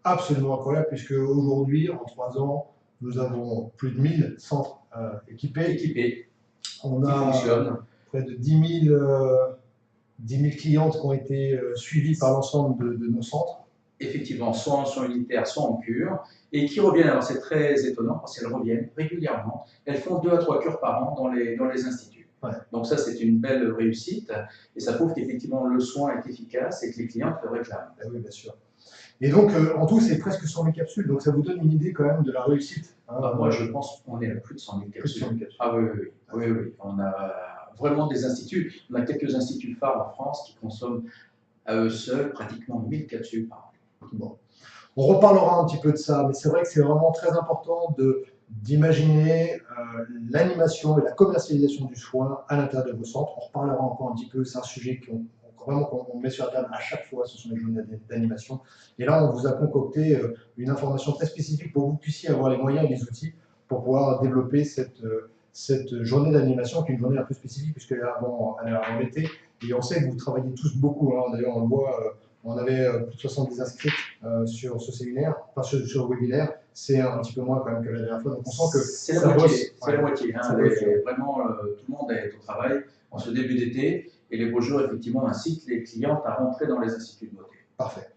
absolument incroyable, puisque aujourd'hui, en 3 ans, nous avons plus de 1000 centres équipés. On qui a fonctionnent. près de 10 000 clientes qui ont été suivies par l'ensemble de nos centres. Effectivement, soit en soins unitaires, soit en cure, et qui reviennent. Alors c'est très étonnant parce qu'elles reviennent régulièrement. Elles font 2 à 3 cures par an dans les instituts. Ouais. Donc ça, c'est une belle réussite, et ça prouve qu'effectivement le soin est efficace et que les clients le réclament. Oui, bien sûr. Et donc, en tout, c'est presque 100 000 capsules, donc ça vous donne une idée quand même de la réussite. Hein, moi, je pense qu'on est à plus de 100 000 capsules. Plus de 100 000 capsules. Ah oui. On a vraiment des instituts. On a quelques instituts phares en France qui consomment à eux seuls pratiquement 1000 capsules par an. Bon. On reparlera un petit peu de ça, mais c'est vrai que c'est vraiment très important d'imaginer l'animation et la commercialisation du soin à l'intérieur de vos centres. On reparlera encore un petit peu, c'est un sujet qu'on met sur la table à chaque fois, ce sont les journées d'animation. Et là, on vous a concocté une information très spécifique pour que vous puissiez avoir les moyens et les outils pour pouvoir développer cette journée d'animation, qui est une journée un peu spécifique, puisqu'elle est avant l'été. Et on sait que vous travaillez tous beaucoup, hein. D'ailleurs, on le voit. On avait plus de 70 inscrits sur ce séminaire, enfin sur le webinaire. C'est un petit peu moins quand même que la dernière fois. Donc on sent que c'est la moitié. C'est la moitié. Hein. Vraiment, tout le monde est au travail en ce début d'été. Et les beaux jours, effectivement, on incite les clientes à rentrer dans les instituts de beauté. Parfait.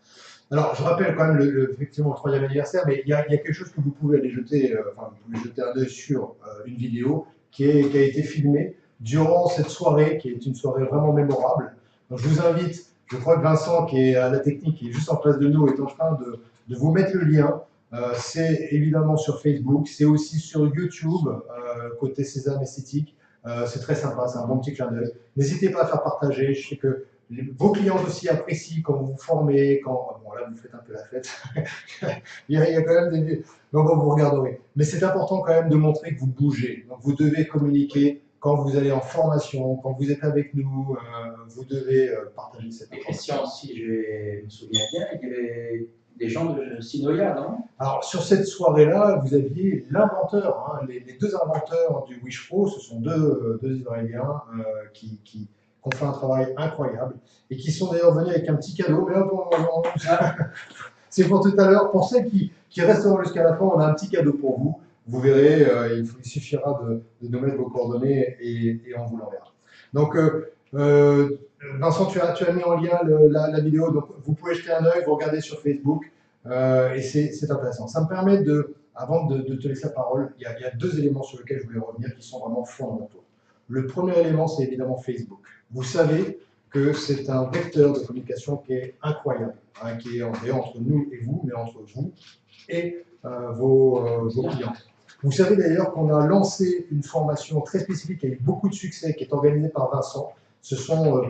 Alors, je rappelle quand même effectivement le 3e anniversaire, mais il y a quelque chose que vous pouvez aller jeter, vous pouvez jeter un œil sur une vidéo qui a été filmée durant cette soirée, qui est une soirée vraiment mémorable. Donc, je vous invite. Je crois que Vincent, qui est à la technique, qui est juste en face de nous, est en train de vous mettre le lien. C'est évidemment sur Facebook, c'est aussi sur YouTube, côté Sésame Esthétique. C'est très sympa, c'est un bon petit clin d'œil. N'hésitez pas à faire partager. Je sais que vos clients aussi apprécient quand vous vous formez, quand. Bon, là, vous faites un peu la fête. il y a quand même des. Donc, vous regarderez. Mais c'est important quand même de montrer que vous bougez. Donc, vous devez communiquer. Quand vous allez en formation, quand vous êtes avec nous, vous devez partager cette information. Et Christian, si je me souviens bien, il y avait des gens de Sinoia, non? Alors, sur cette soirée-là, vous aviez l'inventeur, hein, les 2 inventeurs du Wish Pro, ce sont deux Israéliens qui ont fait un travail incroyable et qui sont d'ailleurs venus avec un petit cadeau. Mais hop, c'est pour tout à l'heure. Pour celles qui resteront jusqu'à la fin, on a un petit cadeau pour vous. Vous verrez, il suffira de nous mettre vos coordonnées et on vous l'enverra. Donc, Vincent, tu as mis en lien la vidéo, donc vous pouvez jeter un œil, vous regardez sur Facebook, et c'est intéressant. Ça me permet avant de te laisser la parole, il y a 2 éléments sur lesquels je voulais revenir qui sont vraiment fondamentaux. Le premier élément, c'est évidemment Facebook. Vous savez que c'est un vecteur de communication qui est incroyable, hein, qui est entre nous et vous, mais entre vous et vos clients. Vous savez d'ailleurs qu'on a lancé une formation très spécifique qui a eu beaucoup de succès, qui est organisée par Vincent. Ce sont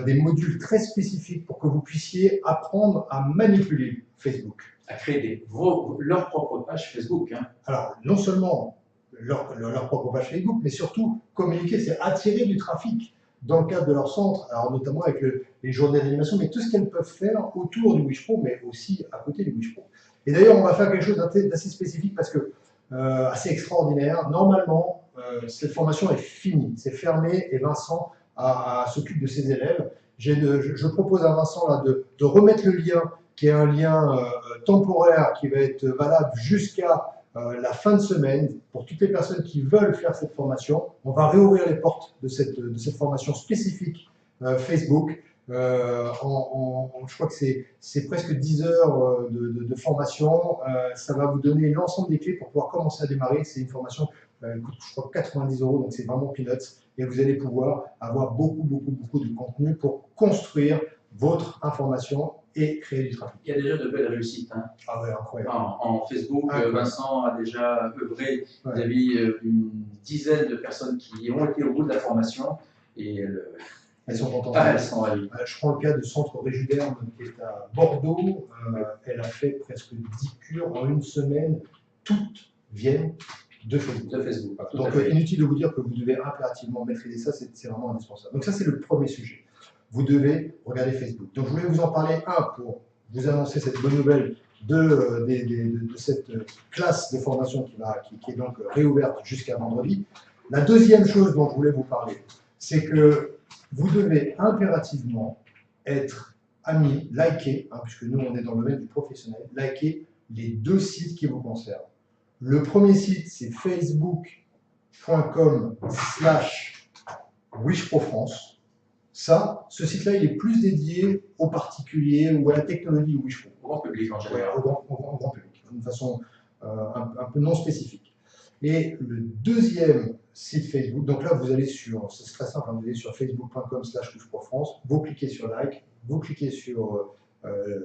des modules très spécifiques pour que vous puissiez apprendre à manipuler Facebook. À créer leur propre page Facebook. Hein. Alors, non seulement leur propre page Facebook, mais surtout communiquer, c'est attirer du trafic dans le cadre de leur centre, alors notamment avec les journées d'animation, mais tout ce qu'elles peuvent faire autour du Wish Pro, mais aussi à côté du Wish Pro. Et d'ailleurs, on va faire quelque chose d'assez spécifique parce que assez extraordinaire. Normalement, cette formation est finie, c'est fermé et Vincent s'occupe de ses élèves. Je propose à Vincent là, de remettre le lien, qui est un lien temporaire qui va être valable jusqu'à la fin de semaine pour toutes les personnes qui veulent faire cette formation. On va réouvrir les portes de cette formation spécifique Facebook. Je crois que c'est presque 10 heures de formation. Ça va vous donner l'ensemble des clés pour pouvoir commencer à démarrer. C'est une formation qui coûte, je crois, 90 €, donc c'est vraiment peanuts. Et vous allez pouvoir avoir beaucoup de contenu pour construire votre information et créer du trafic. Il y a déjà de belles réussites. Hein. Ah ouais, incroyable. En Facebook, incroyable. Vincent a déjà œuvré vis-à-vis d'une dizaine de personnes qui ont été au bout de la formation. Et elles sont contentes. Elles sont ravies. Je prends le cas de Centre Réjuderme qui est à Bordeaux. Elle a fait presque 10 cures en une semaine. Toutes viennent de Facebook. Donc, inutile de vous dire que vous devez impérativement maîtriser ça, c'est vraiment indispensable. Donc, ça, c'est le premier sujet. Vous devez regarder Facebook. Donc, je voulais vous en parler pour vous annoncer cette bonne nouvelle de cette classe de formation qui est donc réouverte jusqu'à vendredi. La deuxième chose dont je voulais vous parler, c'est que vous devez impérativement être amis, likez, hein, puisque nous on est dans le domaine du professionnel, likez les 2 sites qui vous concernent. Le premier site, c'est facebook.com/wishprofrance. Ça, ce site-là, il est plus dédié aux particuliers ou à la technologie Wishpro. Au grand public en général. Ouais, au grand public, d'une façon un peu non spécifique. Et le deuxième site Facebook, donc là vous allez sur, c'est très simple, vous allez sur facebook.com/wishprofrance, vous cliquez sur like, vous cliquez sur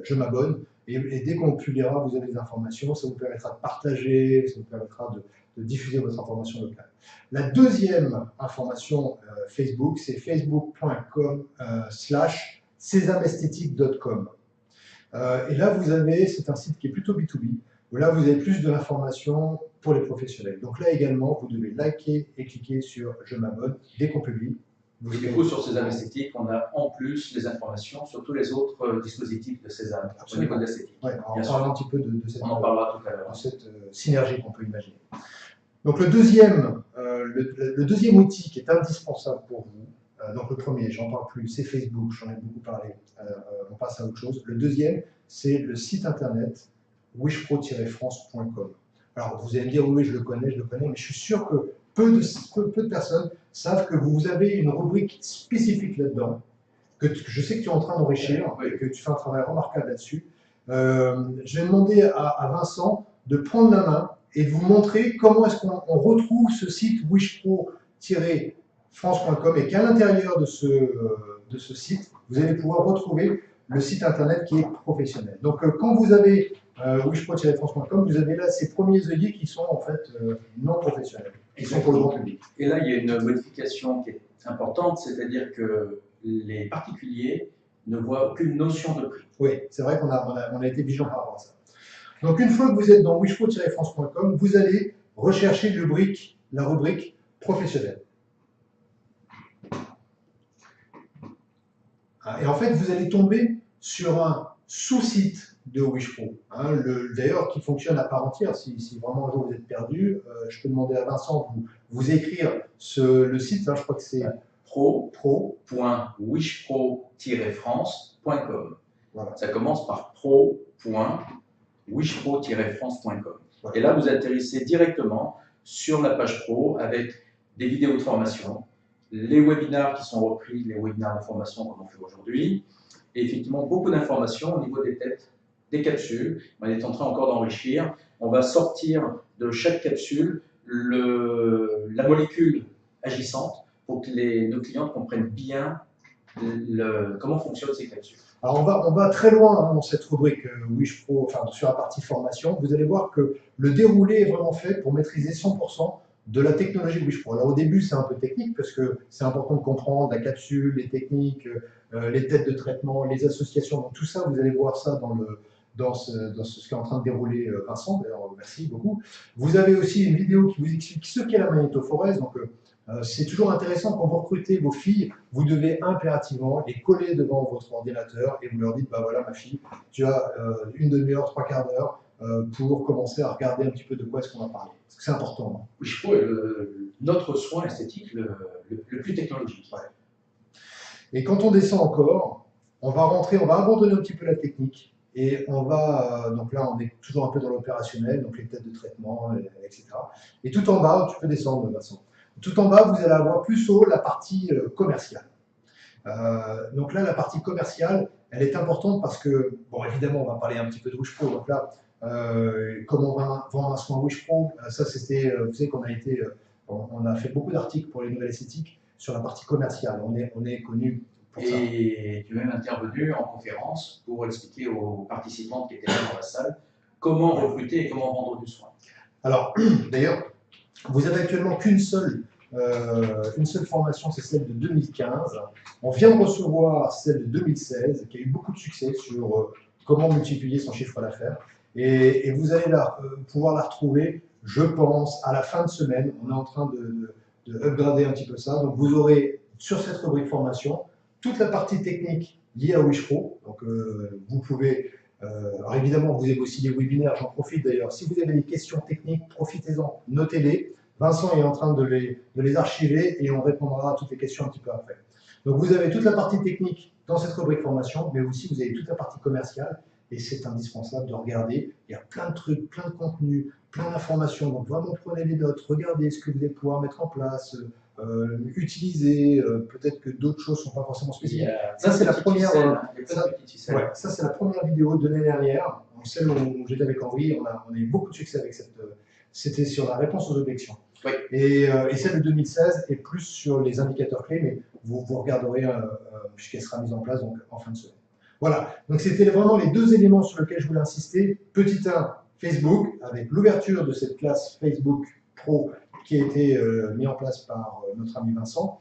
je m'abonne, et dès qu'on publiera, vous avez des informations, ça vous permettra de partager, ça vous permettra de diffuser votre information locale. La deuxième information Facebook, c'est facebook.com/sesamesthétique.com. Et là, vous avez, c'est un site qui est plutôt B2B, où là, vous avez plus de l'information pour les professionnels. Donc là également, vous devez liker et cliquer sur « Je m'abonne » dès qu'on publie. Et du coup, sur Sésame Esthétique, on a en plus les informations sur tous les autres dispositifs de Sésame au niveau de l'esthétique. Ouais, on parlera un petit peu de cette, on en parlera tout à l'heure. De cette synergie qu'on peut imaginer. Donc le deuxième outil qui est indispensable pour vous, donc le premier, j'en parle plus, c'est Facebook, j'en ai beaucoup parlé, on passe à autre chose. Le deuxième, c'est le site internet wishpro-france.com. Alors vous allez me dire, oui, je le connais, mais je suis sûr que peu de personnes savent que vous avez une rubrique spécifique là-dedans, que je sais que tu es en train d'enrichir, et que tu fais un travail remarquable là-dessus. Je vais demander à Vincent de prendre la main et de vous montrer comment est-ce qu'on retrouve ce site wishpro-france.com et qu'à l'intérieur de ce site, vous allez pouvoir retrouver le site internet qui est professionnel. Donc quand vous avez wishpro-france.com, vous avez là ces premiers œillets qui sont en fait non professionnels, qui sont pour le grand public. Et là, il y a une modification qui est importante, c'est-à-dire que les particuliers ne voient aucune notion de prix. Oui, c'est vrai qu'on a été vigilant par rapport à ça. Donc une fois que vous êtes dans wishpro-france.com, vous allez rechercher la rubrique professionnelle. Et en fait, vous allez tomber sur un sous-site de Wishpro, d'ailleurs qui fonctionne à part entière. Si vraiment un jour vous êtes perdu, je peux demander à Vincent de vous écrire le site, je crois que c'est pro.wishpro-france.com. Voilà. Ça commence par pro.wishpro-france.com. Voilà. Et là, vous atterrissez directement sur la page pro avec des vidéos de formation, les webinaires qui sont repris, les webinaires de formation comme on fait aujourd'hui, et effectivement beaucoup d'informations au niveau des têtes, des capsules. On est en train encore d'enrichir. On va sortir de chaque capsule la molécule agissante pour que nos clients comprennent bien comment fonctionnent ces capsules. Alors on va très loin dans cette rubrique Wishpro, enfin sur la partie formation. Vous allez voir que le déroulé est vraiment fait pour maîtriser 100% de la technologie Wishpro. Alors au début c'est un peu technique parce que c'est important de comprendre la capsule, les techniques, les têtes de traitement, les associations. Donc tout ça, vous allez voir ça dans ce qu'est en train de dérouler Vincent. D'ailleurs, merci beaucoup. Vous avez aussi une vidéo qui vous explique ce qu'est la magnétophorèse. Donc c'est toujours intéressant quand vous recrutez vos filles, vous devez impérativement les coller devant votre ordinateur et vous leur dites, bah voilà ma fille, tu as une demi-heure, 3/4 d'heure pour commencer à regarder un petit peu de quoi est-ce qu'on va parler. Parce que c'est important. Wishpro est notre soin esthétique le plus technologique. Ouais. Et quand on descend encore, on va abandonner un petit peu la technique et on va, donc là on est toujours un peu dans l'opérationnel, donc les têtes de traitement, etc. Et tout en bas, tu peux descendre Vincent. Tout en bas, vous allez avoir plus haut la partie commerciale. Donc là, la partie commerciale, elle est importante parce que, bon, évidemment, on va parler un petit peu de Wishpro. Donc là, comment vendre un soin Wishpro, ça c'était, vous savez qu'on on a fait beaucoup d'articles pour les nouvelles esthétiques sur la partie commerciale. On est connu pour ça. Et tu es même intervenu en conférence pour expliquer aux participants qui étaient là dans la salle comment recruter et comment vendre du soin. Alors, d'ailleurs, vous avez actuellement qu'une seule formation, c'est celle de 2015. On vient de recevoir celle de 2016, qui a eu beaucoup de succès sur comment multiplier son chiffre d'affaires. Et vous allez pouvoir la retrouver, je pense, à la fin de semaine. On est en train de upgrader un petit peu ça. Donc vous aurez sur cette rubrique formation toute la partie technique liée à Wishpro. Donc vous pouvez... alors évidemment, vous avez aussi les webinaires, j'en profite d'ailleurs. Si vous avez des questions techniques, profitez-en, notez-les. Vincent est en train de les archiver et on répondra à toutes les questions un petit peu après. Donc vous avez toute la partie technique dans cette rubrique formation, mais aussi vous avez toute la partie commerciale, et c'est indispensable de regarder. Il y a plein de trucs, plein de contenus, plein d'informations. Donc vraiment prenez les notes, regardez ce que vous allez pouvoir mettre en place, utiliser. Peut-être que d'autres choses ne sont pas forcément spécifiques. Ça, c'est la première. Ça, c'est la première vidéo de l'année dernière. Celle où j'étais avec Henri, on a eu beaucoup de succès avec cette. C'était sur la réponse aux objections. Oui. Et celle de 2016 est plus sur les indicateurs clés, mais vous regarderez puisqu'elle sera mise en place donc, en fin de semaine. Voilà, donc c'était vraiment les deux éléments sur lesquels je voulais insister. Petit 1, Facebook, avec l'ouverture de cette classe Facebook Pro qui a été mis en place par notre ami Vincent,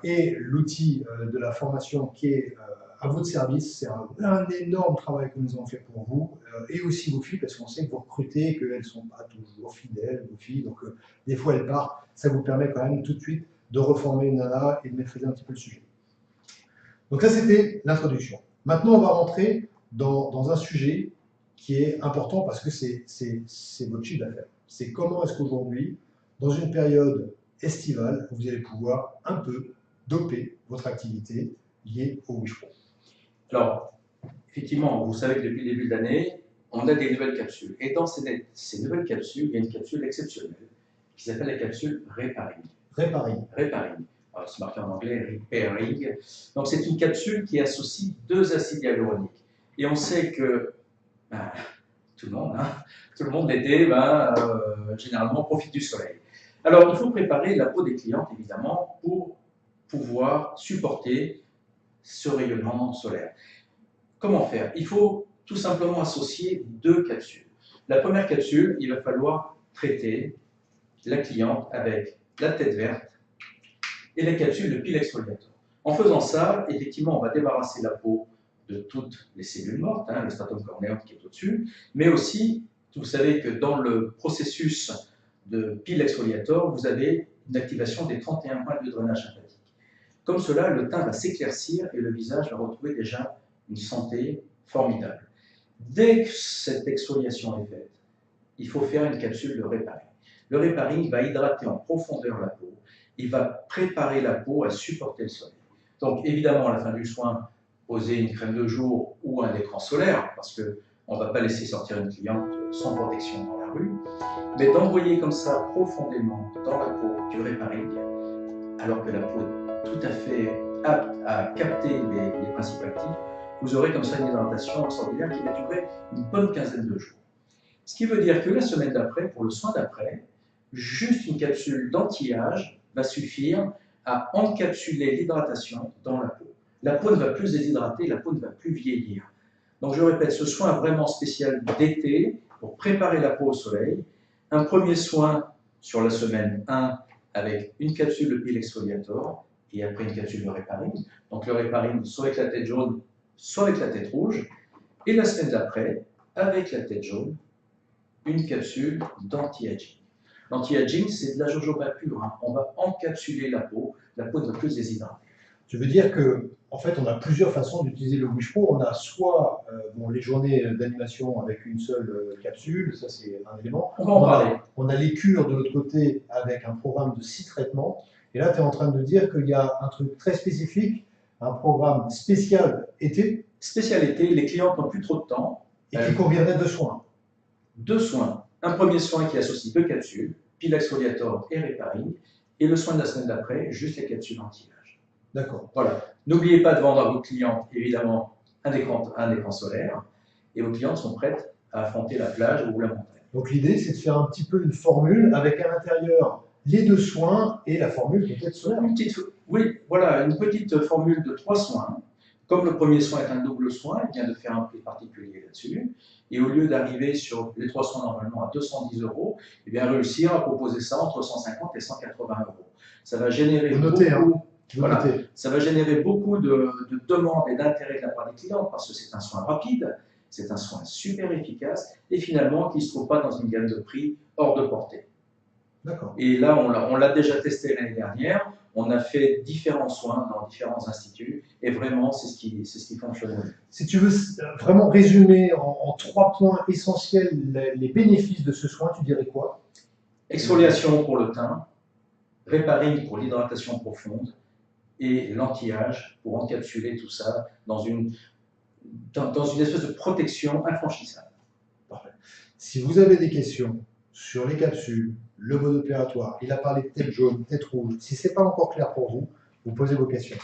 et l'outil de la formation qui est à votre service. C'est un énorme travail que nous avons fait pour vous, et aussi vos filles, parce qu'on sait que vous recrutez et qu'elles ne sont pas toujours fidèles, vos filles, donc des fois elles partent. Ça vous permet quand même tout de suite de reformer une nana et de maîtriser un petit peu le sujet. Donc là, c'était l'introduction. Maintenant, on va rentrer dans un sujet qui est important parce que c'est votre chiffre d'affaires. C'est comment est-ce qu'aujourd'hui, dans une période estivale, vous allez pouvoir un peu doper votre activité liée au WishPro. Alors, effectivement, vous savez que depuis le début de l'année, on a des nouvelles capsules. Et dans ces nouvelles capsules, il y a une capsule exceptionnelle qui s'appelle la capsule Repairing. Repairing. C'est marqué en anglais Repairing. Donc, c'est une capsule qui associe 2 acides hyaluroniques. Et on sait que tout le monde l'été, généralement profite du soleil. Alors, il faut préparer la peau des clientes, évidemment, pour pouvoir supporter ce rayonnement solaire. Comment faire? Il faut tout simplement associer 2 capsules. La première capsule, il va falloir traiter la cliente avec la tête verte et la capsule de pile exfoliator. En faisant ça, effectivement, on va débarrasser la peau de toutes les cellules mortes, le stratum corneum qui est au-dessus, mais aussi, vous savez que dans le processus de pile exfoliator, vous avez une activation des 31 points de drainage lymphatique. Comme cela, le teint va s'éclaircir et le visage va retrouver déjà une santé formidable. Dès que cette exfoliation est faite, il faut faire une capsule de repairing. Le repairing va hydrater en profondeur la peau, il va préparer la peau à supporter le soleil. Donc évidemment, à la fin du soin, posez une crème de jour ou un écran solaire, parce qu'on ne va pas laisser sortir une cliente sans protection dans la rue, mais d'envoyer comme ça profondément dans la peau du repairing, alors que la peau est tout à fait apte à capter les principes actifs, vous aurez comme ça une hydratation extraordinaire qui va durer une bonne quinzaine de jours. Ce qui veut dire que la semaine d'après, pour le soin d'après, juste une capsule d'anti-âge va suffire à encapsuler l'hydratation dans la peau. La peau ne va plus déshydrater, la peau ne va plus vieillir. Donc je répète, ce soin vraiment spécial d'été pour préparer la peau au soleil. Un premier soin sur la semaine 1 avec une capsule de pile exfoliator et après une capsule de repairing. Donc le repairing soit avec la tête jaune, soit avec la tête rouge. Et la semaine d'après, avec la tête jaune, une capsule d'anti-aging. L'anti-aging, c'est de la jojoba pure. On va encapsuler la peau ne va plus déshydrater. Tu veux dire que, en fait, on a plusieurs façons d'utiliser le WishPro. On a soit les journées d'animation avec une seule capsule, ça c'est un élément. On va en parler. On a les cures de l'autre côté avec un programme de 6 traitements. Et là, tu es en train de dire qu'il y a un truc très spécifique, un programme spécial été. Spécial été, les clientes n'ont plus trop de temps. Et qui conviendrait 2 soins. 2 soins. Un premier soin qui associe 2 capsules, pile exfoliator et repairing, et le soin de la semaine d'après, juste les capsules anti-âge. D'accord. Voilà. N'oubliez pas de vendre à vos clientes, évidemment, un écran solaire, et vos clientes sont prêtes à affronter la plage ou la montagne. Donc l'idée, c'est de faire un petit peu une formule avec à l'intérieur les 2 soins et la formule peut-être solaire. Oui, voilà, une petite formule de 3 soins. Comme le premier soin est un double soin, il vient de faire un prix particulier là-dessus. Et au lieu d'arriver sur les 3 soins normalement à 210 €, eh bien réussir à proposer ça entre 150 et 180 €. Ça va générer ça va générer beaucoup de demandes et d'intérêt de la part des clients parce que c'est un soin rapide, c'est un soin super efficace et finalement qui ne se trouve pas dans une gamme de prix hors de portée. D'accord. Et là, on l'a déjà testé l'année dernière. On a fait différents soins dans différents instituts et vraiment, c'est ce qui fonctionne. Si tu veux vraiment résumer en 3 points essentiels les bénéfices de ce soin, tu dirais quoi? Exfoliation pour le teint, repairing pour l'hydratation profonde et l'anti-âge pour encapsuler tout ça dans une espèce de protection infranchissable. Parfait. Si vous avez des questions sur les capsules, le mode opératoire, il a parlé de tête jaune, tête rouge, si ce n'est pas encore clair pour vous, vous posez vos questions.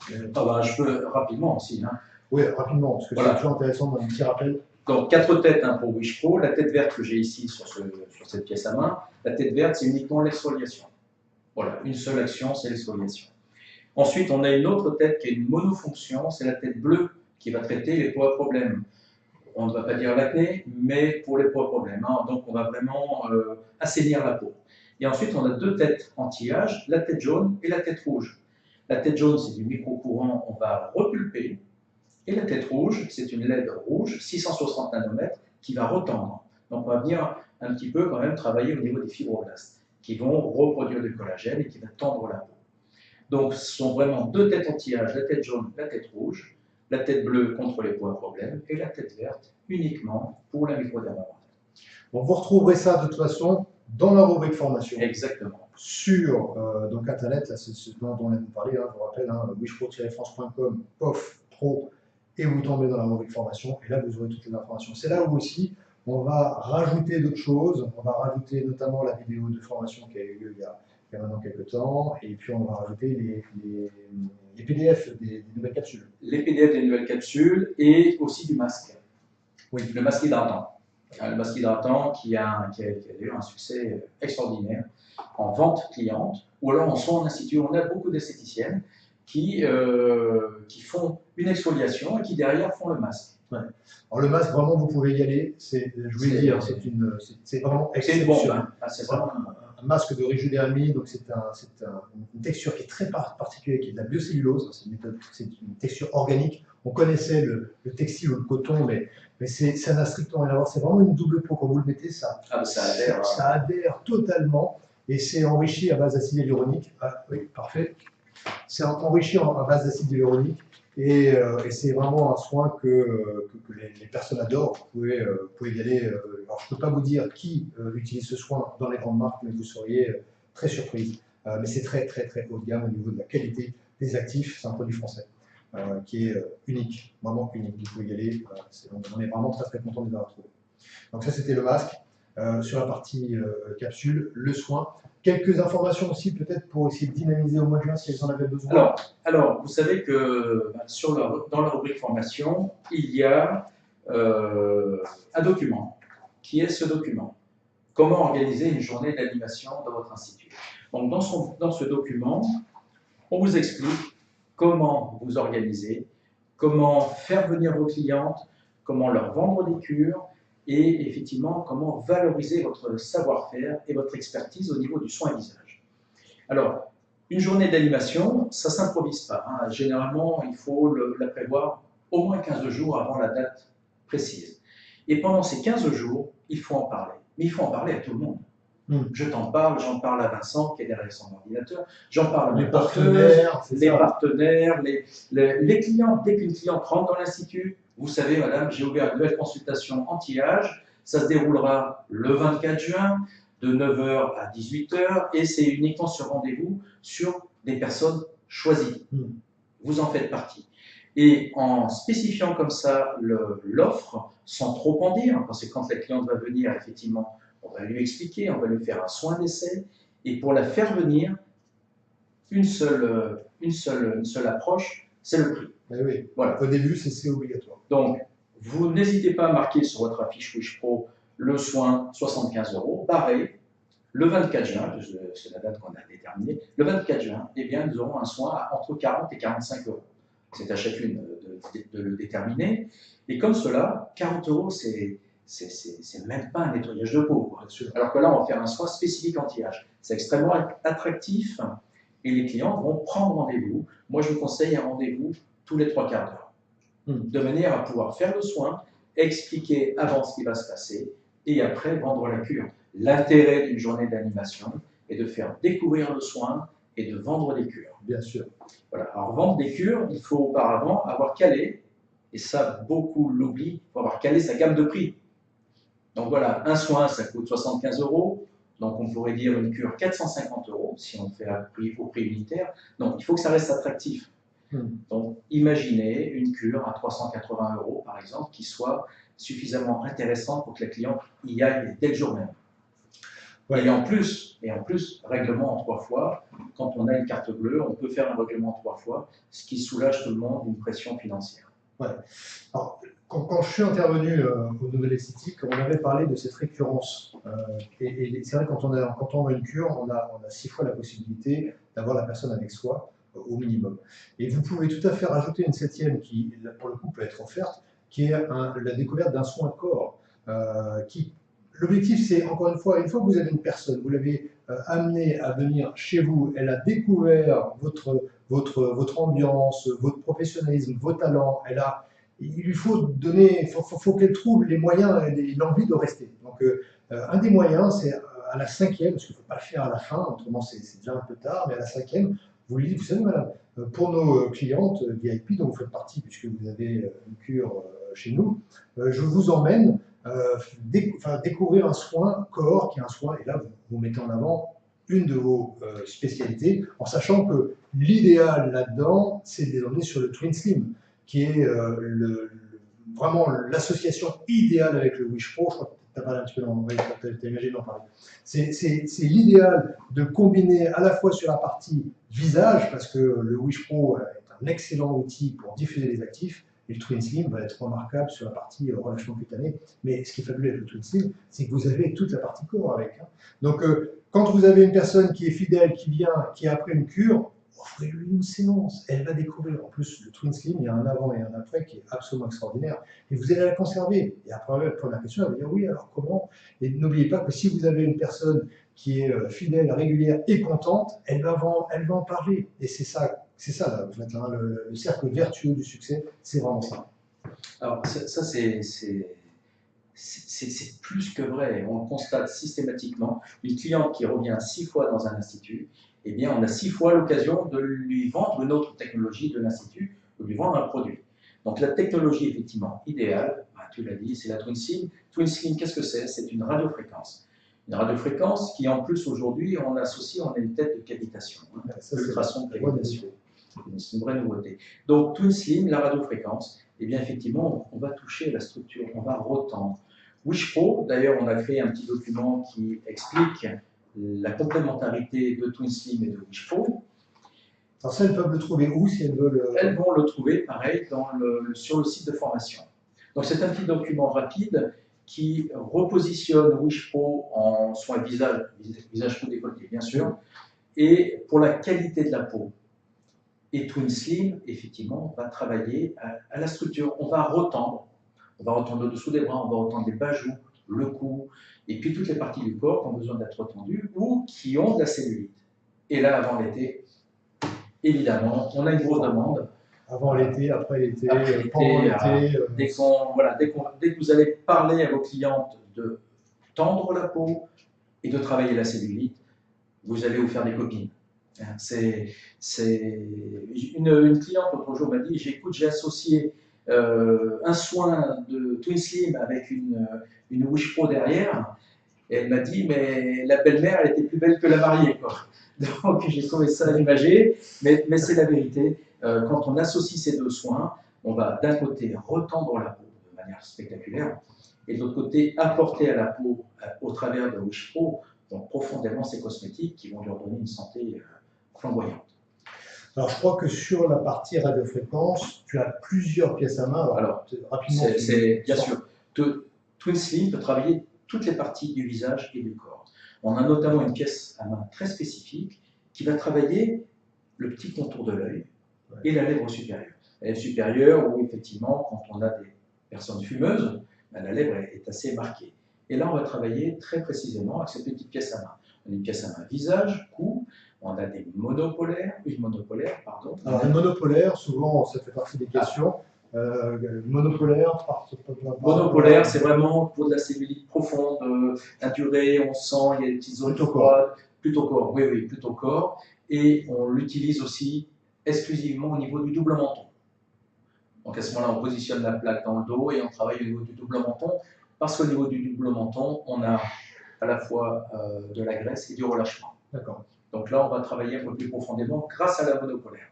Je peux rapidement aussi. Oui, rapidement, parce que voilà. C'est toujours intéressant dans un petit rappel. Donc, 4 têtes pour Wish Pro. La tête verte que j'ai ici sur cette pièce à main, la tête verte, c'est uniquement l'exfoliation. Voilà, une seule action, c'est l'exfoliation. Ensuite, on a une autre tête qui est une monofonction, c'est la tête bleue qui va traiter les peaux à problème. On ne va pas dire l'acné, mais pour les peaux à problème. Donc, on va vraiment assainir la peau. Et ensuite, on a 2 têtes anti-âge, la tête jaune et la tête rouge. La tête jaune, c'est du micro-courant, on va repulper. Et la tête rouge, c'est une LED rouge, 660 nanomètres, qui va retendre. Donc, on va venir un petit peu quand même travailler au niveau des fibroblastes, qui vont reproduire du collagène et qui va tendre la peau. Donc, ce sont vraiment 2 têtes anti-âge, la tête jaune, la tête rouge, la tête bleue contre les peaux à problème et la tête verte uniquement pour la microdermabrasure. Bon, vous retrouverez ça de toute façon dans la rubrique formation. Exactement. Sur donc Internet, là, c'est ce dont on vient de parler, je vous rappelle, wishpro-france.com, POF Pro, et vous tombez dans la rubrique formation, et là vous aurez toutes les informations. C'est là où aussi on va rajouter d'autres choses, on va rajouter notamment la vidéo de formation qui a eu lieu il y a maintenant quelques temps, et puis on va rajouter les PDF des nouvelles capsules. Les PDF des nouvelles capsules et aussi du masque. Oui. Le masque hydratant. Le masque hydratant qui a eu un succès extraordinaire en vente cliente ou alors en soins en institut. On a beaucoup d'esthéticiennes qui font une exfoliation et qui derrière font le masque. Ouais. Alors le masque, vraiment, vous pouvez y aller. Je vous l'ai dit, c'est vraiment exceptionnel. C'est vraiment un masque de Rigidermie, donc c'est une texture qui est très particulière, qui est de la biocellulose. C'est une texture organique. On connaissait le textile ou le coton, mais ça n'a strictement rien à voir. C'est vraiment une double peau. Quand vous le mettez, ça adhère totalement. Et c'est enrichi à base d'acide hyaluronique. Ah, oui, parfait. C'est enrichi à base d'acide hyaluronique. Et c'est vraiment un soin que les personnes adorent. Vous pouvez y aller. Alors, je ne peux pas vous dire qui utilise ce soin dans les grandes marques, mais vous seriez très surprise. Mais c'est très, très, très haut de gamme au niveau de la qualité des actifs. C'est un produit français qui est unique, vraiment unique. Vous pouvez y aller. On est vraiment très, très content de les avoir trouvés. Donc ça, c'était le masque. Sur la partie capsule, le soin. Quelques informations aussi peut-être pour essayer de dynamiser au mois de juin si elles en avaient besoin. Alors vous savez que dans la rubrique formation, il y a un document. Qui est ce document? Comment organiser une journée d'animation dans votre institut? Donc dans ce document, on vous explique comment vous organiser, comment faire venir vos clientes, comment leur vendre des cures, et effectivement comment valoriser votre savoir-faire et votre expertise au niveau du soin visage. Alors, une journée d'animation, ça ne s'improvise pas. Généralement, il faut la prévoir au moins 15 jours avant la date précise. Et pendant ces 15 jours, il faut en parler. Mais il faut en parler à tout le monde. Je t'en parle, j'en parle à Vincent qui est derrière son ordinateur, j'en parle à mes partenaires, les clients. Dès qu'une cliente rentre dans l'institut, vous savez, madame, j'ai ouvert une nouvelle consultation anti-âge, ça se déroulera le 24 juin, de 9h à 18h, et c'est uniquement sur rendez-vous sur des personnes choisies. Vous en faites partie. Et en spécifiant comme ça l'offre, sans trop en dire, parce que quand la cliente va venir, effectivement, on va lui expliquer, on va lui faire un soin d'essai, et pour la faire venir, une seule approche, c'est le prix. Oui. Voilà. Au début, c'est obligatoire. Donc, vous n'hésitez pas à marquer sur votre affiche Wish Pro le soin 75 €, barré, le 24 juin, c'est la date qu'on a déterminée, le 24 juin, eh bien, nous aurons un soin entre 40 et 45 €. C'est à chacune de le déterminer. Et comme cela, 40 €, c'est même pas un nettoyage de peau. Alors que là, on va faire un soin spécifique anti-âge. C'est extrêmement attractif et les clients vont prendre rendez-vous. Moi, je vous conseille un rendez-vous tous les 3 quarts d'heure, de manière à pouvoir faire le soin, expliquer avant ce qui va se passer et après vendre la cure. L'intérêt d'une journée d'animation est de faire découvrir le soin et de vendre des cures. Bien sûr. Voilà. Alors, vendre des cures, il faut auparavant avoir calé, et ça, beaucoup l'oublient, il faut avoir calé sa gamme de prix. Donc voilà, un soin, ça coûte 75 €. Donc on pourrait dire une cure 450 € si on fait au prix unitaire. Donc il faut que ça reste attractif. Donc imaginez une cure à 380 € par exemple qui soit suffisamment intéressante pour que la cliente y aille dès le jour même. Ouais. Et en plus, règlement en 3 fois. Quand on a une carte bleue, on peut faire un règlement en 3 fois, ce qui soulage tout le monde d'une pression financière. Ouais. Alors, quand je suis intervenu au Nouvelle Esthétique, on avait parlé de cette récurrence. Et c'est vrai, quand on a une cure, on a 6 fois la possibilité d'avoir la personne avec soi, au minimum. Et vous pouvez tout à fait rajouter une 7e qui, pour le coup, peut être offerte, qui est la découverte d'un soin corps. L'objectif, c'est, encore une fois que vous avez une personne, vous l'avez amenée à venir chez vous, elle a découvert votre ambiance, votre professionnalisme, vos talents, il lui faut donner, faut qu'elle trouve les moyens et l'envie de rester. Donc, un des moyens, c'est à la 5e, parce qu'il ne faut pas le faire à la fin, autrement c'est déjà un peu tard, mais à la 5e, vous lui dites, vous savez, madame, pour nos clientes VIP, dont vous faites partie, puisque vous avez une cure chez nous, je vous emmène découvrir un soin corps, qui est un soin, et là, vous mettez en avant une de vos spécialités, en sachant que l'idéal là-dedans, c'est de les emmener sur le Twin Slim, qui est vraiment l'association idéale avec le Wish Pro. Je crois que tu as parlé un petit peu tu as imagé d'en parler. C'est l'idéal de combiner à la fois sur la partie visage, parce que le Wish Pro est un excellent outil pour diffuser les actifs, et le Twin Slim va être remarquable sur la partie relâchement cutané. Mais ce qui est fabuleux avec le Twin Slim, c'est que vous avez toute la partie corps avec. Hein. Donc, quand vous avez une personne qui est fidèle, qui vient, qui a après une cure, offrez-lui une séance. Elle va découvrir. En plus, le Twin Slim, il y a un avant et un après qui est absolument extraordinaire. Et vous allez la conserver. Et après, la première question, elle va dire oui, alors comment? Et n'oubliez pas que si vous avez une personne qui est fidèle, régulière et contente, elle va en parler. Et c'est ça là, en fait, hein, le cercle vertueux du succès, c'est vraiment ça. Alors, ça c'est plus que vrai. On le constate systématiquement. Une cliente qui revient 6 fois dans un institut, eh bien, on a 6 fois l'occasion de lui vendre une autre technologie de l'institut, de lui vendre un produit. Donc, la technologie, effectivement, idéale, tu l'as dit, c'est la Twin Slim. Twin Slim, qu'est-ce que c'est? C'est une radiofréquence. Une radiofréquence qui, en plus, aujourd'hui, on a une tête de cavitation, ultrason de cavitation. C'est une vraie nouveauté. Donc, Twin Slim, la radiofréquence, eh bien, effectivement, on va toucher la structure, on va retendre. Wish Pro, d'ailleurs, on a créé un petit document qui explique la complémentarité de Twin Slim et de Wish Pro. Alors ça, elles peuvent le trouver où si elles veulent? Elles vont le trouver, pareil, sur le site de formation. Donc, c'est un petit document rapide qui repositionne Wish Pro en soins visage tout décolleté, bien sûr, et pour la qualité de la peau. Et Twin Slim, effectivement, va travailler à la structure. On va retendre le dessous des bras, on va retendre les bas joues, le cou, et puis toutes les parties du corps qui ont besoin d'être retendues ou qui ont de la cellulite. Et là, avant l'été, évidemment, on a une grosse demande. Avant l'été, après l'été, pendant l'été. Dès que vous allez parler à vos clientes de tendre la peau et de travailler la cellulite, vous allez vous faire des copines. Une cliente l'autre jour m'a dit, j'ai associé un soin de Twin Slim avec une Wish Pro derrière, et elle m'a dit, mais la belle-mère, elle était plus belle que la mariée, quoi. Donc j'ai trouvé ça imagé, mais c'est la vérité. Quand on associe ces deux soins, on va d'un côté retendre la peau de manière spectaculaire, et de l'autre côté apporter à la peau, au travers de Wish Pro, donc profondément ces cosmétiques qui vont lui redonner une santé flamboyante. Alors, je crois que sur la partie radiofréquence, tu as plusieurs pièces à main. Alors rapidement. Bien sûr. Twin Slim peut travailler toutes les parties du visage et du corps. On a notamment une pièce à main très spécifique qui va travailler le petit contour de l'œil et la lèvre supérieure. La lèvre supérieure, où effectivement, quand on a des personnes fumeuses, la lèvre est assez marquée. Et là, on va travailler très précisément avec cette petite pièce à main. On a une pièce à main visage, cou, on a une monopolaire, pardon. Alors, une monopolaire, souvent, ça fait partie des questions. Monopolaire, c'est vraiment pour de la cellulite profonde, indurée, on sent, il y a des petites zones froides. Plutôt corps, oui, plutôt corps. Et on l'utilise aussi exclusivement au niveau du double menton. Donc à ce moment-là, on positionne la plaque dans le dos et on travaille au niveau du double menton, parce qu'au niveau du double menton, on a à la fois de la graisse et du relâchement. D'accord. Donc là, on va travailler un peu plus profondément grâce à la monopolaire.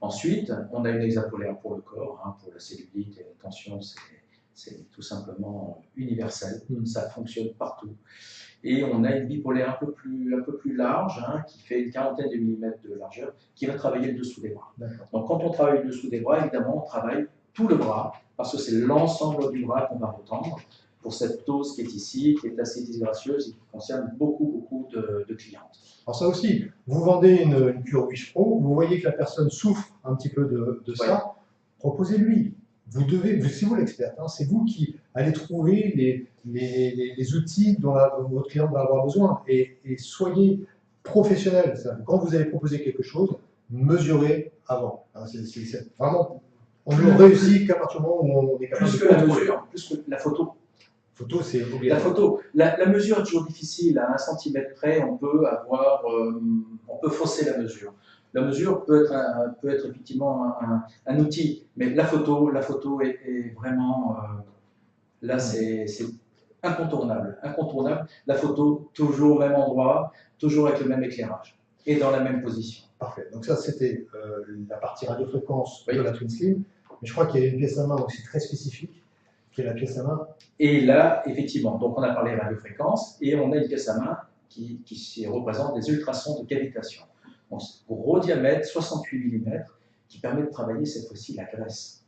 Ensuite, on a une hexapolaire pour le corps, hein, pour la cellulite et la tension, c'est tout simplement universel, ça fonctionne partout. Et on a une bipolaire un peu plus large, hein, qui fait une quarantaine de millimètres de largeur, qui va travailler le dessous des bras. Donc quand on travaille le dessous des bras, évidemment, on travaille tout le bras, parce que c'est l'ensemble du bras qu'on va retendre pour cette ptose qui est ici, qui est assez disgracieuse et qui concerne beaucoup de clientes. Alors ça aussi, vous vendez une cure Wish Pro, vous voyez que la personne souffre un petit peu de ça, proposez-lui. Vous devez, c'est vous l'expert, hein, c'est vous qui allez trouver les outils dont votre client va avoir besoin. Et soyez professionnel. Quand vous allez proposer quelque chose, mesurez avant. Hein, c'est vraiment, on ne réussit qu'à partir du moment où on est capable de la mesure, plus que la photo. Photo, c'est obligatoire. La photo, la mesure est toujours difficile. À 1 centimètre près, on peut fausser la mesure. La mesure peut être effectivement un outil, mais la photo est vraiment, là c'est incontournable. La photo, toujours au même endroit, toujours avec le même éclairage et dans la même position. Parfait. Donc ça, c'était la partie radiofréquence de la Twin Slim. Mais je crois qu'il y a une pièce à main aussi très spécifique, qui est la pièce à main. Et là, effectivement, donc on a parlé radiofréquence et on a une pièce à main qui représente des ultrasons de cavitation. Donc, gros diamètre, 68 mm, qui permet de travailler cette fois-ci la graisse.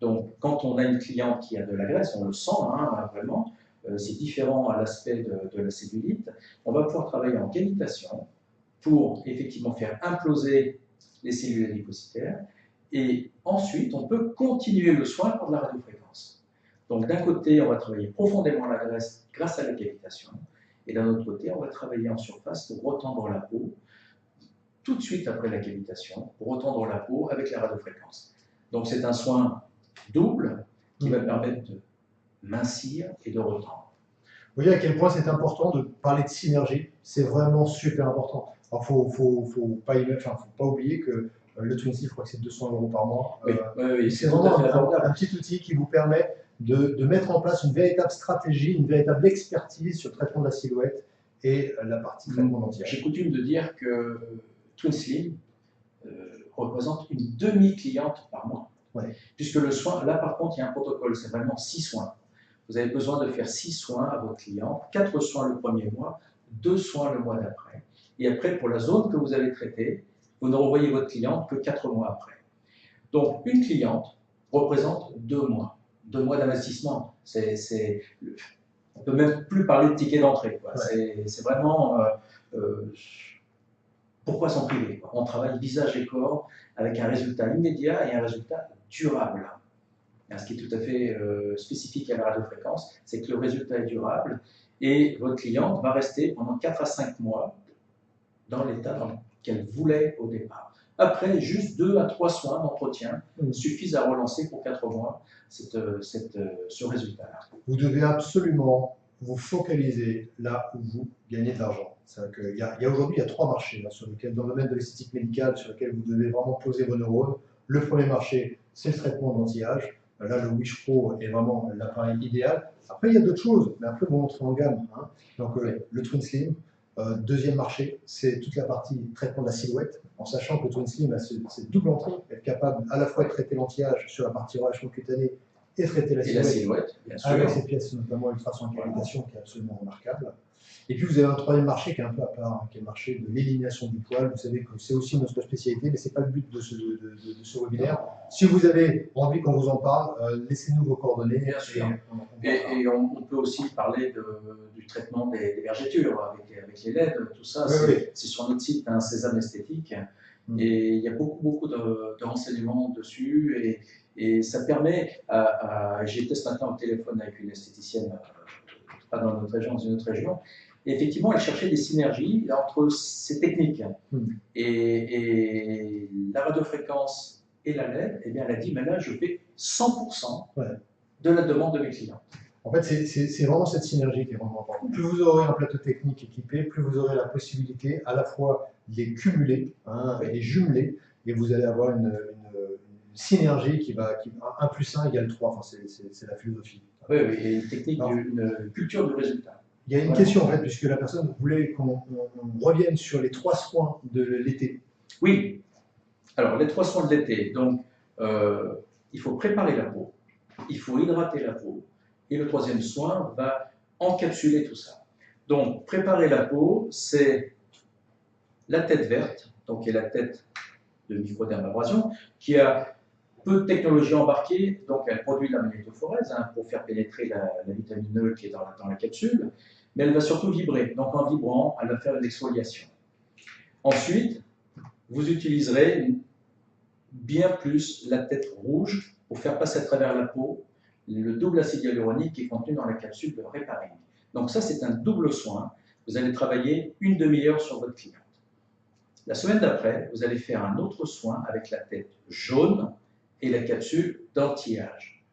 Donc, quand on a une cliente qui a de la graisse, on le sent, hein, vraiment, c'est différent à l'aspect de la cellulite. On va pouvoir travailler en cavitation pour effectivement faire imploser les cellules adipocytaires. Et ensuite, on peut continuer le soin par de la radiofréquence. Donc, d'un côté, on va travailler profondément la graisse grâce à la cavitation. Et d'un autre côté, on va travailler en surface pour retendre la peau tout de suite après la cavitation, pour retendre la peau avec la radiofréquence. Donc c'est un soin double qui va permettre de mincir et de retendre. Vous voyez à quel point c'est important de parler de synergie, c'est vraiment super important. Alors faut pas oublier que le Twin Slim, je crois que c'est 200 € par mois. Oui, c'est vraiment un petit outil qui vous permet de mettre en place une véritable stratégie, une véritable expertise sur le traitement de la silhouette et la partie traitement dentaire. J'ai coutume de dire que Twin Slim représente une demi-cliente par mois. Ouais. Puisque le soin, là par contre, il y a un protocole, c'est vraiment 6 soins. Vous avez besoin de faire 6 soins à votre client, 4 soins le premier mois, 2 soins le mois d'après. Et après, pour la zone que vous avez traitée, vous ne revoyez votre cliente que 4 mois après. Donc, une cliente représente 2 mois. 2 mois d'investissement. On ne peut même plus parler de ticket d'entrée. Ouais. C'est vraiment... pourquoi s'en priver? On travaille visage et corps avec un résultat immédiat et un résultat durable. Ce qui est tout à fait spécifique à la radiofréquence, c'est que le résultat est durable et votre cliente va rester pendant 4 à 5 mois dans l'état qu'elle voulait au départ. Après, juste 2 à 3 soins d'entretien suffisent à relancer pour 4 mois ce résultat-là. Vous devez absolument vous focaliser là où vous gagnez de l'argent. Aujourd'hui, il y a 3 marchés là, dans le domaine de l'esthétique médicale sur lesquels vous devez vraiment poser vos neurones. Le premier marché, c'est le traitement d'anti-âge. Là, le Wish Pro est vraiment l'appareil idéal. Après, il y a d'autres choses, mais après, vous montrez en gamme. Hein. Donc, le Twin Slim. Deuxième marché, c'est toute la partie traitement de la silhouette, en sachant que le Twin Slim a cette double entrée, être capable à la fois de traiter l'anti-âge sur la partie relâchement cutané et traiter la silhouette, bien sûr. Avec ces pièces, notamment ultrason cavitation, qui est absolument remarquable. Et puis vous avez un troisième marché qui est un peu à part, hein, qui est le marché de l'élimination du poil. Vous savez que c'est aussi notre spécialité, mais ce n'est pas le but de ce webinaire. Si vous avez envie qu'on vous en parle, laissez-nous vos coordonnées. Bien sûr. Et on peut aussi parler du traitement des vergetures avec les LED, tout ça. C'est sur notre site, hein, Sésame Esthétique. Et il y a beaucoup de renseignements dessus. Et ça permet j'ai été ce matin au téléphone avec une esthéticienne, pas dans notre région, dans une autre région. Et effectivement, elle cherchait des synergies entre ces techniques. Et la radiofréquence et la LED, eh bien, elle a dit, mais là, je fais 100% de la demande de mes clients. En fait, c'est vraiment cette synergie qui est vraiment importante. Plus vous aurez un plateau technique équipé, plus vous aurez la possibilité à la fois de les cumuler, et les jumeler, et vous allez avoir une synergie qui va 1 plus 1 égale 3. Enfin, c'est la philosophie. Oui, et une technique, une culture du résultat. Il y a une question en fait, puisque la personne voulait qu'on revienne sur les 3 soins de l'été. Oui, alors les 3 soins de l'été. Donc, il faut préparer la peau, il faut hydrater la peau, et le 3e soin va encapsuler tout ça. Donc, préparer la peau, c'est la tête verte, donc qui est la tête de microdermabrasion, qui a peu de technologie embarquée, donc elle produit de la magnétophorèse pour faire pénétrer la vitamine E qui est dans la capsule, mais elle va surtout vibrer. Donc en vibrant, elle va faire une exfoliation. Ensuite, vous utiliserez bien plus la tête rouge pour faire passer à travers la peau le double acide hyaluronique qui est contenu dans la capsule de Reparing. Donc ça, c'est un double soin. Vous allez travailler une demi-heure sur votre cliente. La semaine d'après, vous allez faire un autre soin avec la tête jaune et la capsule d'anti-âge.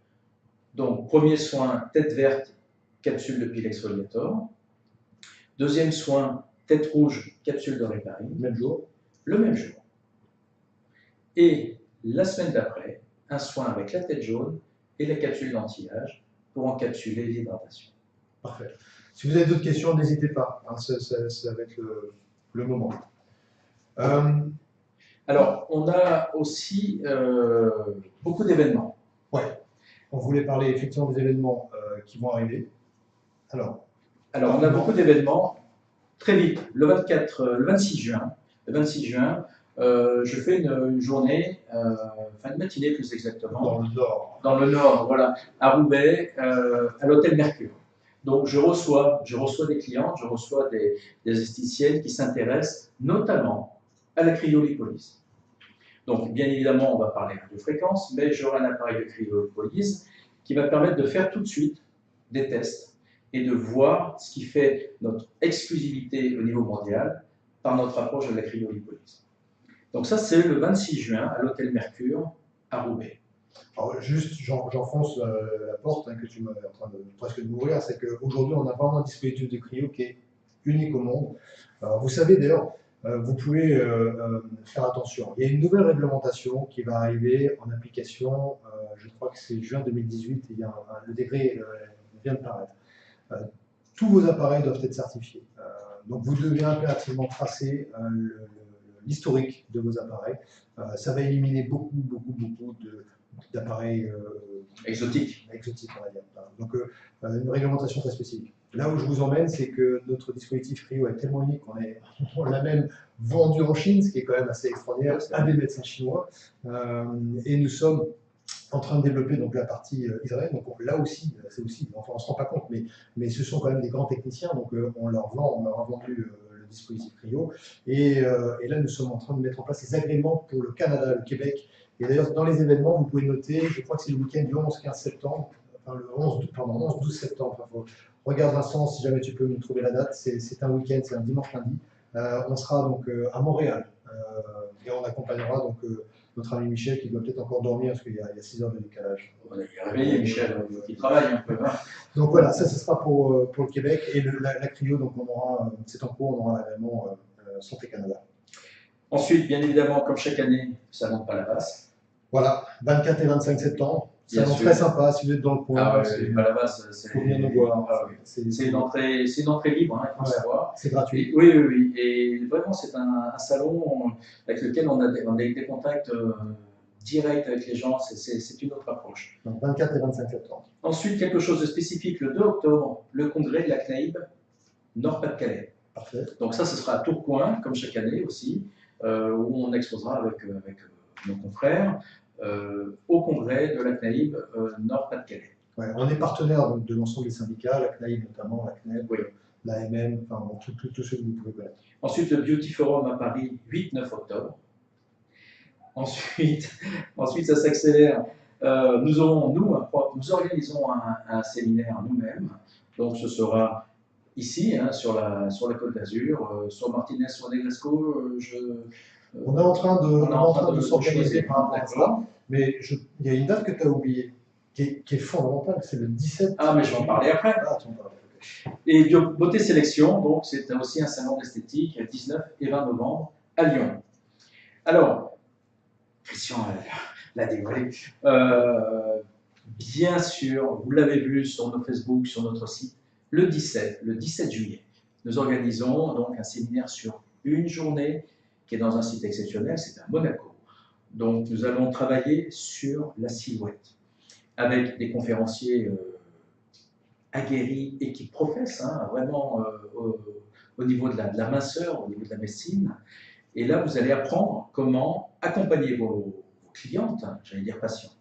Donc, premier soin, tête verte, capsule de pile exfoliator. 2e soin, tête rouge, capsule de Reparing. Même jour. Le même jour. Et la semaine d'après, un soin avec la tête jaune et la capsule d'anti-âge pour encapsuler l'hydratation. Parfait. Si vous avez d'autres questions, n'hésitez pas. Hein, ça va être le moment. Alors, on a aussi beaucoup d'événements. Ouais. On voulait parler effectivement des événements qui vont arriver. Alors, on a beaucoup d'événements. Très vite, le 26 juin, je fais une journée, enfin une matinée plus exactement. Dans le Nord. Dans le Nord, voilà, à Roubaix, à l'hôtel Mercure. Donc je reçois des clientes, je reçois des esthéticiennes qui s'intéressent notamment à la cryolipolyse. Donc bien évidemment, on va parler de fréquence, mais j'aurai un appareil de cryolipolyse qui va permettre de faire tout de suite des tests et de voir ce qui fait notre exclusivité au niveau mondial par notre approche de la cryolipolyse. Donc ça, c'est le 26 juin à l'hôtel Mercure à Roubaix. Alors juste, j'enfonce la porte que tu m'es en train de presque m'ouvrir, c'est qu'aujourd'hui, on a vraiment un dispositif de cryo qui est unique au monde. Alors, vous savez d'ailleurs, vous pouvez faire attention. Il y a une nouvelle réglementation qui va arriver en application, je crois que c'est juin 2018, et le décret vient de paraître. Tous vos appareils doivent être certifiés. Donc vous devez impérativement tracer l'historique de vos appareils. Ça va éliminer beaucoup d'appareils exotiques, on va dire. Donc une réglementation très spécifique. Là où je vous emmène, c'est que notre dispositif Cryo est tellement unique qu'on l'a même vendu en Chine, ce qui est quand même assez extraordinaire, à des médecins chinois. Et nous sommes en train de développer donc la partie Israël. Donc là aussi, c'est aussi, enfin on ne se rend pas compte, mais ce sont quand même des grands techniciens. Donc on leur a vendu le dispositif Cryo. Et là, nous sommes en train de mettre en place les agréments pour le Canada, le Québec. Et d'ailleurs, dans les événements, vous pouvez noter, je crois que c'est le week-end du 11-15 septembre, enfin le 11-12 septembre. Enfin, regarde Vincent, si jamais tu peux nous trouver la date. C'est un week-end, c'est un dimanche lundi. On sera donc à Montréal et on accompagnera donc notre ami Michel qui doit peut-être encore dormir parce qu'il y a 6 heures de décalage. On est réveillé, Michel, il travaille un peu. Donc voilà, ça ce sera pour le Québec et la cryo, donc c'est en cours, on aura l'agrément Santé Canada. Ensuite, bien évidemment, comme chaque année, ça ne monte pas la passe. Voilà, 24 et 25 septembre. C'est très sympa si vous êtes dans le coin. Ah ouais, pas la base, c'est. Faut venir nous voir. C'est une entrée libre, il faut savoir. C'est gratuit. Oui. Et vraiment, c'est un salon avec lequel on a des contacts directs avec les gens. C'est une autre approche. Donc 24 et 25 septembre. Ensuite, quelque chose de spécifique, le 2 octobre, le congrès de la CNAIB Nord-Pas-de-Calais. Parfait. Donc ça, ce sera à Tourcoing, comme chaque année aussi, où on exposera avec nos confrères au congrès de la CNAIB Nord-Pas-de-Calais. Ouais, on est partenaire de l'ensemble des syndicats, la CNAIB notamment, la CNEB, oui. l'AMM, enfin tous ceux que vous pouvez connaître. Ensuite, le Beauty Forum à Paris, 8-9 octobre. Ensuite, ça s'accélère. Nous organisons un séminaire nous-mêmes. Donc ce sera ici, sur la Côte d'Azur, sur Martinez, sur Negresco. On est en train de s'organiser par rapport à ça. Mais il y a une date que tu as oubliée, qui est fondamentale, c'est le 17. Ah, mais je vais en parler après. Et Beauté Sélection, donc c'est aussi un salon d'esthétique, 19 et 20 novembre à Lyon. Alors, Christian l'a dévoilé. Bien sûr, vous l'avez vu sur nos Facebook, sur notre site, le 17 juillet, nous organisons donc un séminaire sur une journée qui est dans un site exceptionnel, c'est à Monaco. Donc nous allons travailler sur la silhouette avec des conférenciers aguerris et qui professent vraiment au niveau de la minceur, au niveau de la médecine. Et là, vous allez apprendre comment accompagner vos clientes, j'allais dire patients,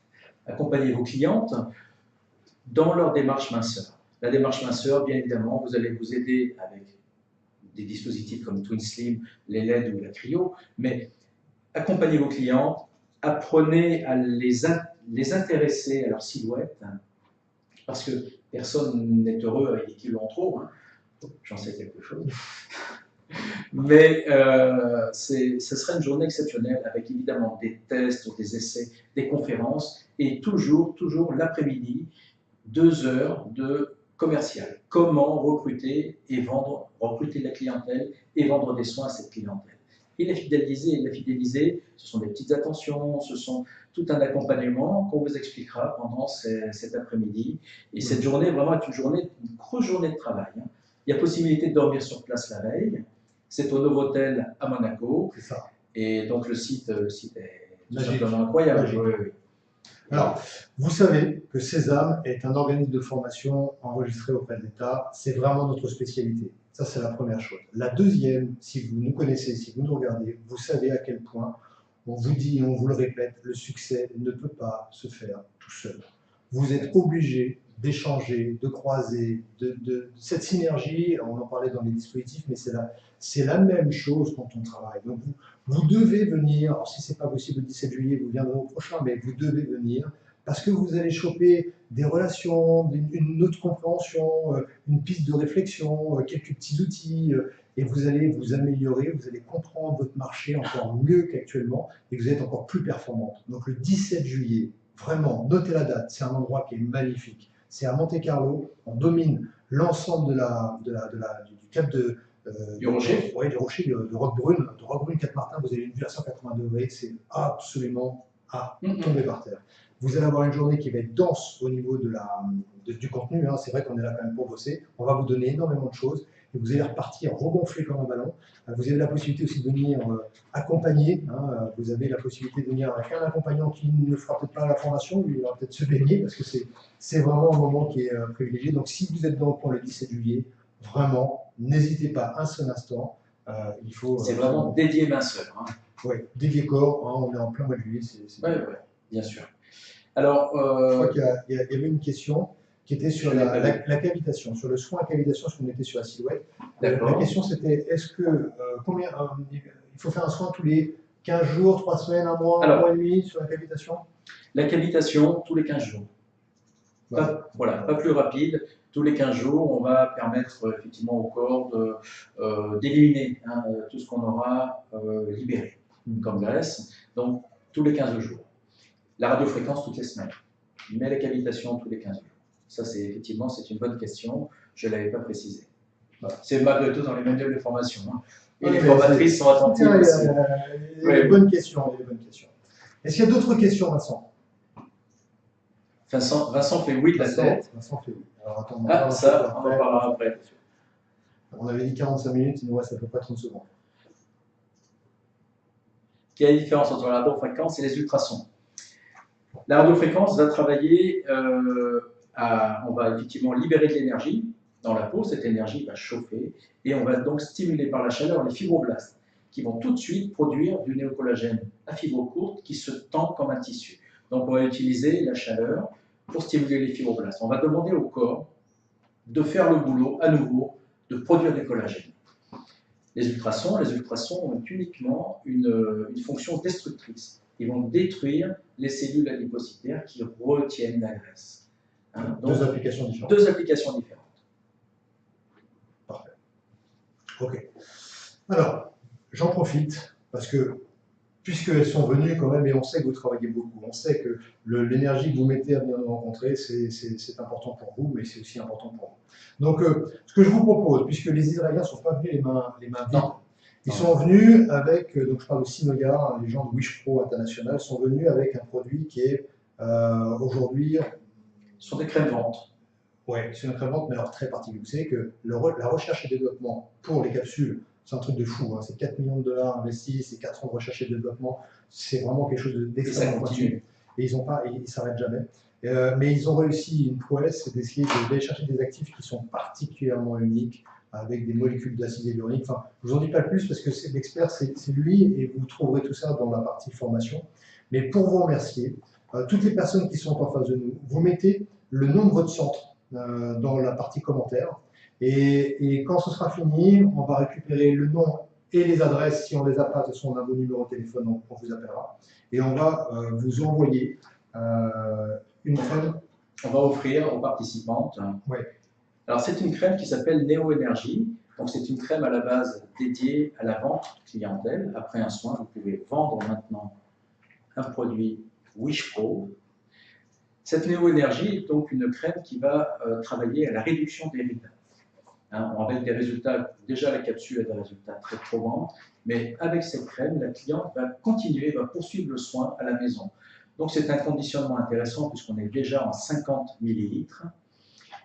accompagner vos clientes dans leur démarche minceur. La démarche minceur, bien évidemment, vous allez vous aider avec des dispositifs comme Twin Slim, les LED ou la Cryo, mais accompagnez vos clientes, apprenez à les intéresser à leur silhouette, parce que personne n'est heureux avec des kilos en trop, j'en sais quelque chose. Mais ce serait une journée exceptionnelle avec évidemment des tests, des essais, des conférences et toujours l'après-midi, 2 heures de commercial. Comment recruter la clientèle et vendre des soins à cette clientèle. Et la fidéliser, ce sont des petites attentions, ce sont tout un accompagnement qu'on vous expliquera pendant cet après-midi. Et cette journée, vraiment, est une grosse journée de travail. Il y a possibilité de dormir sur place la veille. C'est au Novotel à Monaco. C'est ça. Et donc le site est tout Magique. simplement incroyable. Magique. Oui. Alors, vous savez que Sésame est un organisme de formation enregistré auprès de l'État. C'est vraiment notre spécialité. Ça, c'est la première chose. La deuxième, si vous nous connaissez, si vous nous regardez, vous savez à quel point on vous dit et on vous le répète, le succès ne peut pas se faire tout seul. Vous êtes obligé d'échanger, de croiser, de cette synergie. On en parlait dans les dispositifs, mais c'est la même chose quand on travaille. Donc, vous devez venir, alors si ce n'est pas possible le 17 juillet, vous viendrez au prochain, mais vous devez venir parce que vous allez choper des relations, une autre compréhension, une piste de réflexion, quelques petits outils, et vous allez vous améliorer, vous allez comprendre votre marché encore mieux qu'actuellement, et vous êtes encore plus performante. Donc le 17 juillet, vraiment, notez la date, c'est un endroit qui est magnifique. C'est à Monte-Carlo, on domine l'ensemble du cap Du Rocher. Oui, du Rocher, de Roquebrune, 4 Martin, vous avez une vue à 180 degrés, c'est absolument à tomber par terre. Vous allez avoir une journée qui va être dense au niveau du contenu, c'est vrai qu'on est là quand même pour bosser, on va vous donner énormément de choses, et vous allez repartir regonfler comme un ballon. Vous avez la possibilité aussi de venir accompagner, vous avez la possibilité de venir avec un accompagnant qui ne fera peut-être pas la formation, lui il va peut-être se baigner, parce que c'est vraiment un moment qui est privilégié. Donc si vous êtes dans le coin le 17 juillet, vraiment, n'hésitez pas un seul instant. C'est vraiment dédié minceur. Oui, dédié corps, on est en plein mois de juillet. Oui, bien sûr. Alors, je crois qu'il y avait une question qui était sur la cavitation, sur le soin à cavitation, si on était sur la silhouette. La question c'était, est-ce que il faut faire un soin tous les 15 jours, 3 semaines, 1 mois, 1 mois et demi sur la cavitation? La cavitation, tous les 15 jours. Pas plus rapide. Tous les 15 jours, on va permettre effectivement au corps d'éliminer tout ce qu'on aura libéré comme graisse. Donc, tous les 15 jours. La radiofréquence, toutes les semaines. Mais la cavitation, tous les 15 jours. Ça, c'est une bonne question. Je ne l'avais pas précisé. Voilà. C'est malgré tout dans les manuels de formation. Et les formatrices sont attentives aussi. Il y a des bonnes questions. Est-ce qu'il y a d'autres questions, Vincent? Vincent fait oui de la tête. Vincent fait oui. Alors, attends, on en parlera après. On avait dit 45 minutes, il nous reste à peu près 30 secondes. Quelle est la différence entre la radiofréquence et les ultrasons? La radiofréquence va travailler, on va effectivement libérer de l'énergie dans la peau, cette énergie va chauffer, et on va donc stimuler par la chaleur les fibroblastes, qui vont tout de suite produire du néocollagène à fibres courtes qui se tend comme un tissu. Donc on va utiliser la chaleur pour stimuler les fibroblastes. On va demander au corps de faire le boulot à nouveau, de produire du collagène. Les ultrasons ont uniquement une fonction destructrice. Ils vont détruire les cellules adipocytaires qui retiennent la graisse. Donc, deux applications différentes. Parfait. Ok. Alors, j'en profite parce que puisqu'elles sont venues quand même, et on sait que vous travaillez beaucoup, on sait que l'énergie que vous mettez à venir nous rencontrer, c'est important pour vous, mais c'est aussi important pour nous. Donc, ce que je vous propose, puisque les Israéliens ne sont pas venus les mains vides, ils sont venus avec, donc je parle de Sinoyar, les gens de WishPro International, sont venus avec un produit qui est aujourd'hui... Ce sont des crèmes ventre. Oui, c'est une incrémente, mais alors très particulière. Vous savez que la recherche et développement pour les capsules, c'est un truc de fou. Hein. C'est 4 millions de dollars investis, c'est 4 ans de recherche et développement. C'est vraiment quelque chose d'extrêmement pointu. Et ils ne s'arrêtent jamais. Mais ils ont réussi une prouesse, c'est d'essayer d'aller chercher des actifs qui sont particulièrement uniques, avec des molécules d'acide hyaluronique. Enfin, je ne vous en dis pas plus parce que l'expert, c'est lui, et vous trouverez tout ça dans la partie formation. Mais pour vous remercier, toutes les personnes qui sont en face de nous, vous mettez le nom de votre centre dans la partie commentaires. Et quand ce sera fini, on va récupérer le nom et les adresses. Si on ne les a pas, de toute façon, on a vos numéros de téléphone, on vous appellera. Et on va vous envoyer une crème. On va offrir aux participantes. Oui. Alors, c'est une crème qui s'appelle Neo Energy. Donc, c'est une crème à la base dédiée à la vente clientèle. Après un soin, vous pouvez vendre maintenant un produit Wish Pro. Cette Neo Energy est donc une crème qui va travailler à la réduction des rides. Hein, avec des résultats, déjà la capsule a des résultats très probants, mais avec cette crème, la cliente va continuer, va poursuivre le soin à la maison. Donc c'est un conditionnement intéressant puisqu'on est déjà en 50 ml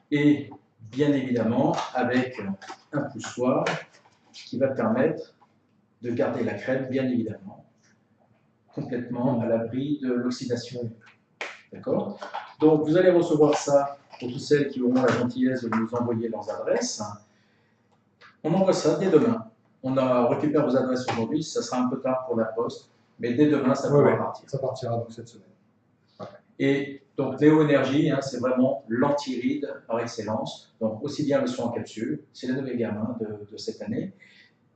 et bien évidemment avec un poussoir qui va permettre de garder la crème, bien évidemment, complètement à l'abri de l'oxydation. D'accord? Donc vous allez recevoir ça pour toutes celles qui auront la gentillesse de nous envoyer leurs adresses. On envoie ça dès demain. On récupère vos adresses aujourd'hui, ça sera un peu tard pour la poste, mais dès demain, ça pourra partir. Ça partira donc cette semaine. Ouais. Et donc, Neo Energy, c'est vraiment l'anti-ride par excellence. Donc, aussi bien le soin en capsule, c'est la nouvelle gamme de cette année.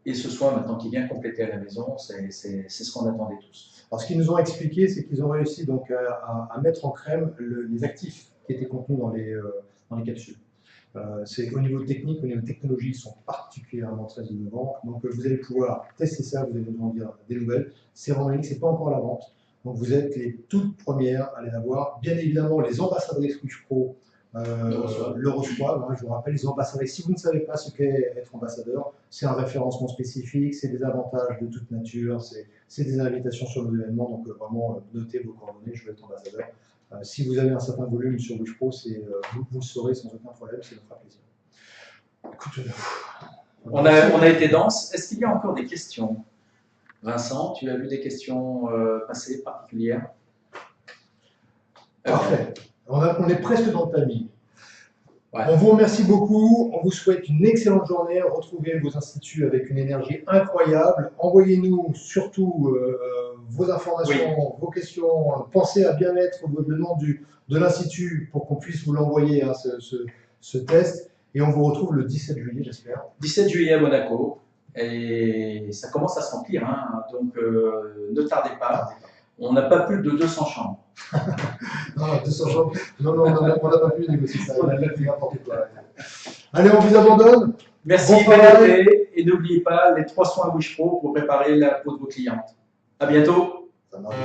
Et ce soin, maintenant, qui vient compléter à la maison, c'est ce qu'on attendait tous. Alors, ce qu'ils nous ont expliqué, c'est qu'ils ont réussi donc à mettre en crème les actifs qui étaient contenus dans les capsules. C'est au niveau technique, au niveau technologie, ils sont particulièrement très innovants. Donc vous allez pouvoir tester ça, vous allez nous en dire des nouvelles. C'est vraiment unique, c'est pas encore à la vente. Donc vous êtes les toutes premières à les avoir. Bien évidemment, les ambassadrices Wish Pro le reçoivent. Hein, je vous rappelle, les ambassadrices, si vous ne savez pas ce qu'est être ambassadeur, c'est un référencement spécifique, c'est des avantages de toute nature, c'est des invitations sur nos événements. Donc vraiment, notez vos coordonnées, je vais être ambassadeur. Si vous avez un certain volume sur Wish Pro, vous le saurez sans aucun problème, ça nous fera plaisir. Écoute, on a été dense. Est-ce qu'il y a encore des questions? Vincent, tu as vu des questions passées particulières? Parfait. On est presque dans le timing. Ouais. On vous remercie beaucoup. On vous souhaite une excellente journée. Retrouvez vos instituts avec une énergie incroyable. Envoyez-nous surtout vos informations, vos questions. Pensez à bien mettre le nom de l'institut pour qu'on puisse vous l'envoyer, hein, ce test. Et on vous retrouve le 17 juillet, j'espère. 17 juillet à Monaco. Et ça commence à se remplir. Hein, donc ne tardez pas. On n'a pas plus de 200 chambres. Non, 200 chambres. Non, on n'a pas pu négocier ça. On a fait n'importe quoi. Allez, on vous abandonne. Merci, bon été. Et n'oubliez pas les 3 soins Wish Pro pour préparer la peau de vos clientes. À bientôt. Ça marche.